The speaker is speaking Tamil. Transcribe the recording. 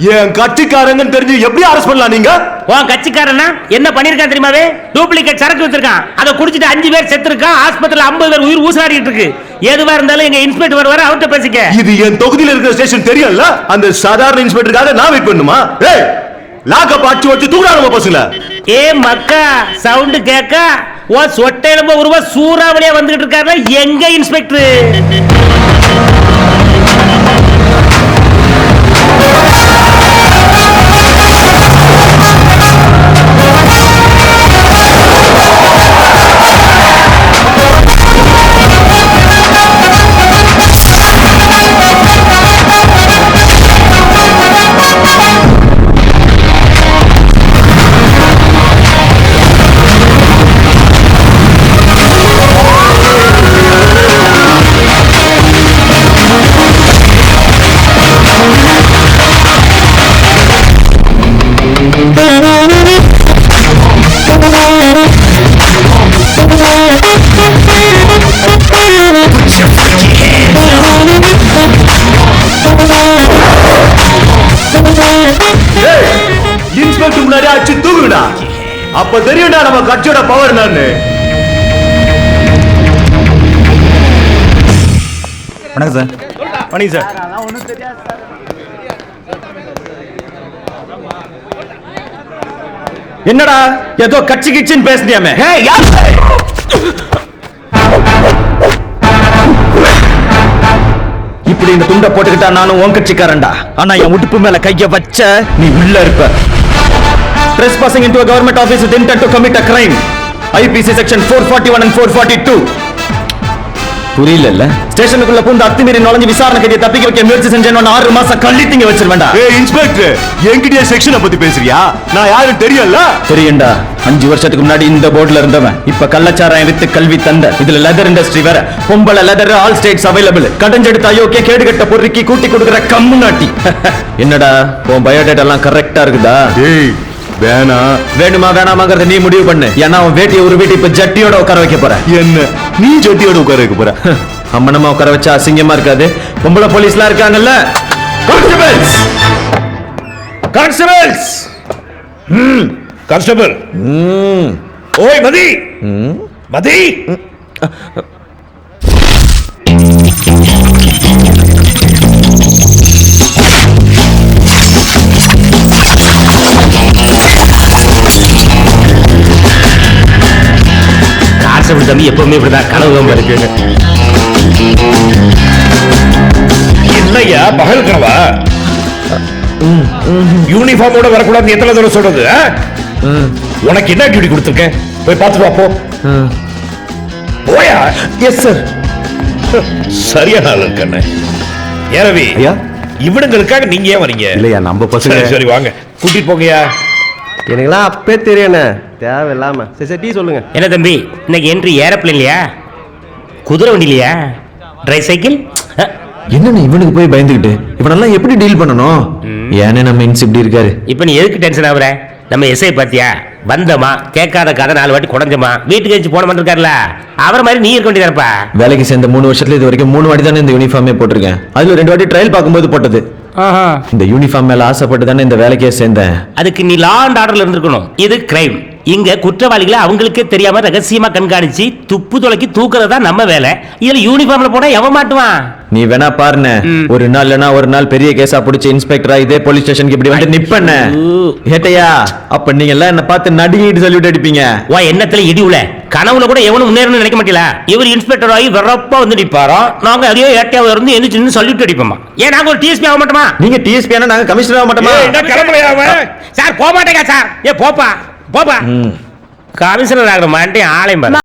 என் கட்சிக்காரங்கன்னு தெரிஞ்சு எப்படி அரெஸ்ட் பண்ணலாம் நீங்க? உன் கட்சிக்காரனா என்ன பண்ணிருக்கான் தெரியுமாவே? டூப்ளிகேட் சரக்கு வச்சிருக்கான். அதை குடிச்சிட்டு 5 பேர் செத்துருக்கான். ஆஸ்பத்திரியில 50 பேர் உயிர் ஊசலாடிட்டு இருக்கு. எதுவா இருந்தாலும் எங்க இன்ஸ்பெக்டர் வருவாரு, அவர்கிட்ட பேசிக்க. இது என் தொகுதியில் இருக்கிற ஸ்டேஷன் தெரியல. அந்த சாதாரண இன்ஸ்பெக்டருக்காக நான் வெயிட் பண்ணுமா? ஏய், லாக்க பாச்சு வச்சு தூக்குறாங்க பசங்கள. ஏ மக்கா, சவுண்ட் கேட்க ஓ சொட்டையில ஒருவா சூறாவளியா வந்துகிட்டு இருக்காருல எங்க இன்ஸ்பெக்டர்? இன்ஸ்பெக்டர் முன்னாடி அடிச்சு தூக்குடா. அப்ப தெரியும்டா நம்ம கட்சியோட பவர் என்னன்னு. வணக்கம் சார். வணக்கம் சார். என்னடா ஏதோ கட்சி கிச்சின்னு பேசுனியாமே? இப்படி இந்த துண்டை போட்டுக்கிட்டா நானும் உன் கட்சிக்காரன்டா. ஆனா என் உடுப்பு மேல கைய வச்ச நீ உள்ள இருப்ப. Trespassing into a government office with intent to commit a crime. IPC section 441 and 442. புரியல. ஸ்டேஷனுக்குள்ள பூந்து அத்துமீறி நுழைஞ்சு விசாரணை கைதியை தப்பிக்க வைக்க முயற்சி செஞ்சேன்னு 6 மாசம் கள்ளித்தீங்க வச்சிருவேண்டா. ஏய் இன்ஸ்பெக்டர், என்கிட்ட செக்ஷனை பத்தி பேசுறியா? நான் யாரும் தெரியல. தெரியும்டா. 5 வருஷத்துக்கு முன்னாடி இந்த போர்டுல இருந்தவன் இப்ப கள்ளச்சாராயம் வித்து கல்வி தந்த. இதுல லெதர் இண்டஸ்ட்ரி வேற. பொம்பளை லெதர் ஆல் ஸ்டேட்ஸ் அவைலபிள். கடஞ்செடுத்த அயோக்கிய கேடுகட்ட பொறுக்கி கூட்டி கொடுக்குற கம்முனாட்டி. என்னடா உன் பயோடேட்டா எல்லாம் கரெக்டா இருக்குதா? ஏய் வேணுமா வேணாமாங்கிறத நீ முடிவு பண்ணு. ஏன்னா அவன் வேட்டியை ஒரு வீட்டு இப்ப ஜட்டியோட உட்கார வைக்க போற. என்ன நீ ஜட்டியோட உட்கார வைக்க போற? அம்மனமா உட்கார வச்சா அசிங்கமா இருக்காது? பொம்பளை போலீஸ்லாம் இருக்காங்கல்ல. Constables, constables. கான்ஸ்டபிள். ஓய் மதி, மதி. தம்பி எப்பவுமே இப்படிதான் கனவு இருக்கு. என்னையா பகல் கனவா? யூனிஃபார்மோட வரக்கூடாது எத்தனை தடவை சொல்றது? உனக்கு என்ன டியூட்டி கொடுத்துருக்கேன்? போய் பார்த்து பாப்போ. போயா? Yes sir. சரியான ஆள் இருக்கண்ணே. ஏரவி, இவனுங்களுக்காக நீங்க ஏன் வரீங்க? இல்லையா நம்ம பசங்க. சரி வாங்க கூட்டிட்டு போங்கயா. எனக்குலாம் அப்பே தெரியண்ணே, தேவையில்லாம. சரி டீ சொல்லுங்க. என்ன தம்பி, இன்னைக்கு என்ட்ரி ஏரோப்ளேன்லையா, குதிரை வண்டிலையா, ட்ரை சைக்கிள்? என்னன்னு இவனுக்கு போய் பயந்துகிட்டு இவனெல்லாம் எப்படி டீல் பண்ணணும்? ஏனே நம்ம இன்ஸ் இப்படி இருக்காரு. இப்ப நீ எதுக்கு டென்ஷன் ஆகுற? நம்ம எஸ்ஐ பாத்தியா, வந்தமா கேட்காத கதை 4 வாட்டி குடஞ்சமா வீட்டுக்கு வச்சு போன இருக்காருல, அவர் மாதிரி நீ இருக்க வேண்டியதாப்பா. வேலைக்கு சேர்ந்த 3 வருஷத்துல இது வரைக்கும் 3 வாட்டி தானே இந்த யூனிஃபார்மே போட்டிருக்கேன். அதுல 2 வாட்டி ட்ரையல் பார்க்கும்போது போட்டது. இந்த யூனிஃபார்ம் மேல ஆசைப்பட்டு தானே இந்த வேலைக்கே சேர்ந்தேன். அதுக்கு நீ லா அண்ட் ஆர்டர்ல இருந்திருக்கணும். இது கிரைம். இங்க குற்றவாளிகளை அவங்களுக்கே தெரியாம ரகசியமா கண்காணிச்சு துப்பு துளைக்கி தூக்குறதா நம்ம வேலை. இதுல யூனிஃபார்ம்ல போனா எவன் மாட்டுவான்? நீ வேணா பாருன, ஒரு நாள் இல்லனா ஒரு நாள் பெரிய கேஸா புடிச்சு இன்ஸ்பெக்டரா இதே போலீஸ் ஸ்டேஷனுக்கு இப்படி வந்து நிப்பண்ண ஏட்டையா. அப்ப நீங்க எல்லாம் என்ன பார்த்து நடிகிட்டு சொல்லிட்டு அடிப்பீங்க. வா எண்ணத்துல இடிவுல கனவுல கூட எவனும் முன்னேறணும்னு நினைக்க மாட்டீங்களா? இவர் இன்ஸ்பெக்டர் ஆகி வெறப்பா வந்து நிப்பாரோ, நாங்க அதே ஏட்டையாவை இருந்து எந்திரிச்சு சொல்லிட்டு அடிப்போமா? ஏன் நாங்க ஒரு டிஎஸ்பி ஆக மாட்டோமா? நீங்க டிஎஸ்பி ஆனா நாங்க கமிஷனர் ஆக மாட்டோமா? சார் போக மாட்டேங்க சார். ஏ போப்பா போப்பா. கமிஷனர் ஆகிற மாட்டேன் ஆலயம்.